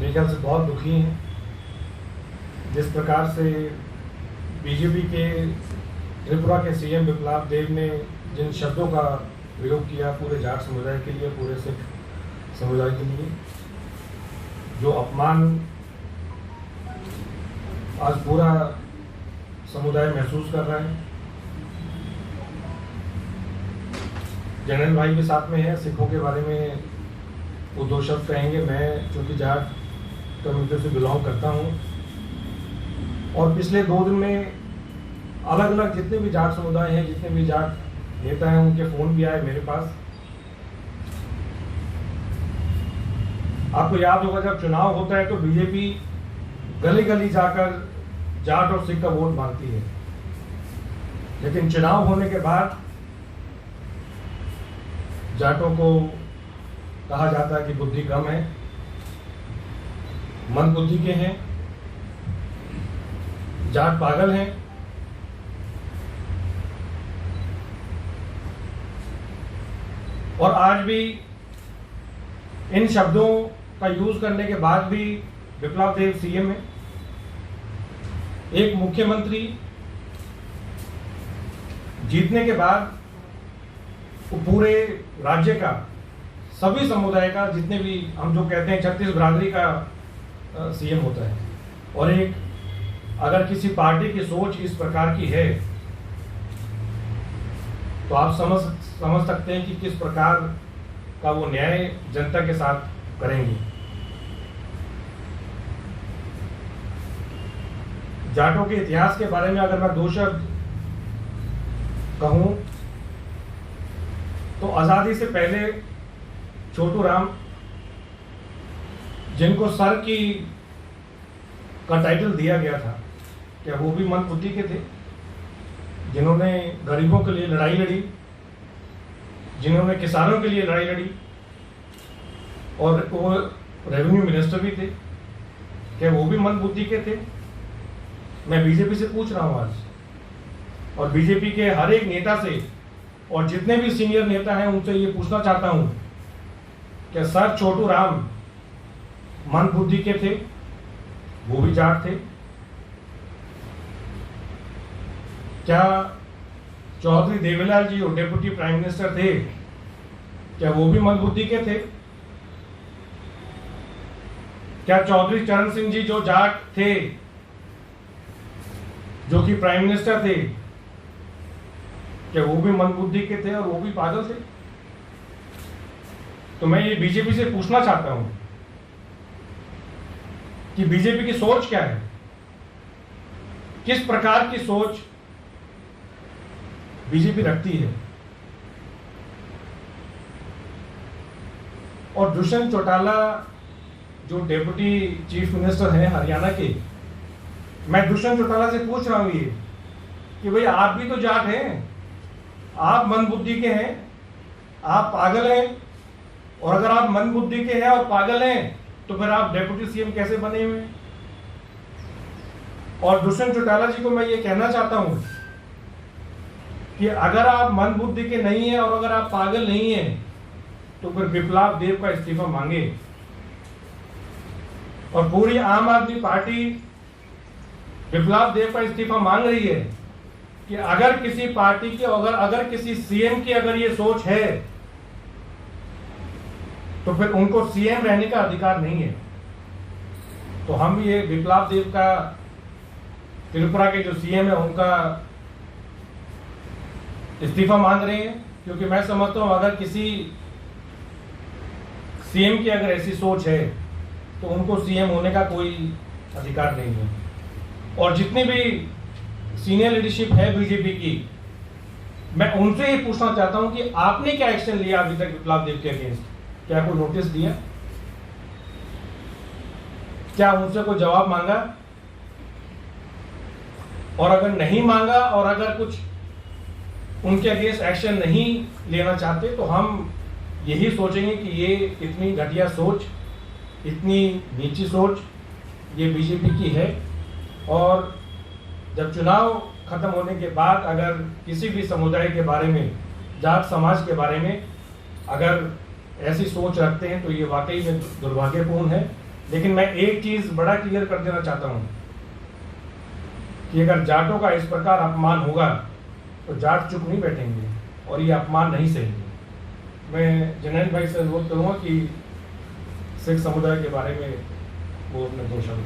मेरे ख्याल से बहुत दुखी हैं। जिस प्रकार से बीजेपी के त्रिपुरा के सीएम बिप्लब देब ने जिन शब्दों का प्रयोग किया पूरे जाट समुदाय के लिए, पूरे सिख समुदाय के लिए, जो अपमान आज पूरा समुदाय महसूस कर रहा है। जनरल भाई भी साथ में है, सिखों के बारे में वो दो शब्द कहेंगे। मैं चूँकि जाट कम्युनिटी से बिलोंग करता हूँ और पिछले 2 दिन में अलग अलग जितने भी जाट समुदाय हैं, जितने भी जाट नेता हैं, उनके फ़ोन भी आए मेरे पास। आपको याद होगा जब चुनाव होता है तो बीजेपी गली गली जाकर जाट और सिख का वोट मांगती है, लेकिन चुनाव होने के बाद जाटों को कहा जाता है कि बुद्धि कम है, मंद बुद्धि के हैं, जाट पागल हैं। और आज भी इन शब्दों का यूज करने के बाद भी बिप्लब देब सीएम है। एक मुख्यमंत्री जीतने के बाद वो पूरे राज्य का, सभी समुदाय का, जितने भी हम जो कहते हैं 36 बिरादरी का सीएम होता है। और एक अगर किसी पार्टी की सोच इस प्रकार की है तो आप समझ सकते हैं कि किस प्रकार का वो न्याय जनता के साथ करेंगे। जाटों के इतिहास के बारे में अगर मैं 2 शब्द कहूं तो आजादी से पहले छोटू राम, जिनको सर की का टाइटल दिया गया था, क्या वो भी मंद बुद्धि के थे? जिन्होंने गरीबों के लिए लड़ाई लड़ी, जिन्होंने किसानों के लिए लड़ाई लड़ी, और वो रेवेन्यू मिनिस्टर भी थे, क्या वो भी मंद बुद्धि के थे? मैं बीजेपी से पूछ रहा हूं आज, और बीजेपी के हर एक नेता से और जितने भी सीनियर नेता हैं उनसे ये पूछना चाहता हूं, क्या सर छोटू राम मंद बुद्धि के थे? वो भी जाट थे। क्या चौधरी देवीलाल जी जो डेप्यूटी प्राइम मिनिस्टर थे, क्या वो भी मंद बुद्धि के थे? क्या चौधरी चरण सिंह जी जो जाट थे, जो कि प्राइम मिनिस्टर थे, क्या वो भी मंद बुद्धि के थे और वो भी पागल थे? तो मैं ये बीजेपी से पूछना चाहता हूं कि बीजेपी की सोच क्या है, किस प्रकार की सोच बीजेपी रखती है। और दुष्यंत चौटाला जो डेप्यूटी चीफ मिनिस्टर हैं हरियाणा के, मैं दुष्यंत चौटाला से पूछ रहा हूं ये कि भाई आप भी तो जाट हैं, आप मंद बुद्धि के हैं, आप पागल हैं, और अगर आप मंद बुद्धि के हैं और पागल हैं तो फिर आप डेप्यूटी सीएम कैसे बने हुए हैं? और दुष्यंत चौटाला जी को मैं ये कहना चाहता हूं कि अगर आप मंद बुद्धि के नहीं हैं और अगर आप पागल नहीं हैं तो फिर बिप्लब देब का इस्तीफा मांगे। और पूरी आम आदमी पार्टी बिप्लब देब का इस्तीफा मांग रही है कि अगर किसी पार्टी की, अगर किसी सीएम की अगर ये सोच है तो फिर उनको सीएम रहने का अधिकार नहीं है। तो हम ये बिप्लब देब का, त्रिपुरा के जो सीएम है, उनका इस्तीफा मांग रहे हैं, क्योंकि मैं समझता हूं अगर किसी सीएम की अगर ऐसी सोच है तो उनको सीएम होने का कोई अधिकार नहीं है। और जितनी भी सीनियर लीडरशिप है बीजेपी की, मैं उनसे ही पूछना चाहता हूं कि आपने क्या एक्शन लिया अभी तक बिप्लब देब के अगेंस्ट? क्या कोई नोटिस दिया? क्या उनसे कोई जवाब मांगा? और अगर नहीं मांगा और अगर कुछ उनके अगेंस्ट एक्शन नहीं लेना चाहते तो हम यही सोचेंगे कि ये इतनी घटिया सोच, इतनी नीची सोच ये बीजेपी की है। और जब चुनाव खत्म होने के बाद अगर किसी भी समुदाय के बारे में, जाट समाज के बारे में अगर ऐसी सोच रखते हैं तो ये वाकई में दुर्भाग्यपूर्ण है। लेकिन मैं एक चीज बड़ा क्लियर कर देना चाहता हूं कि अगर जाटों का इस प्रकार अपमान होगा तो जाट चुप नहीं बैठेंगे और ये अपमान नहीं सहेंगे। मैं जनरल भाई से अनुरोध करूंगा कि सिख समुदाय के बारे में वो अपने दो शब्द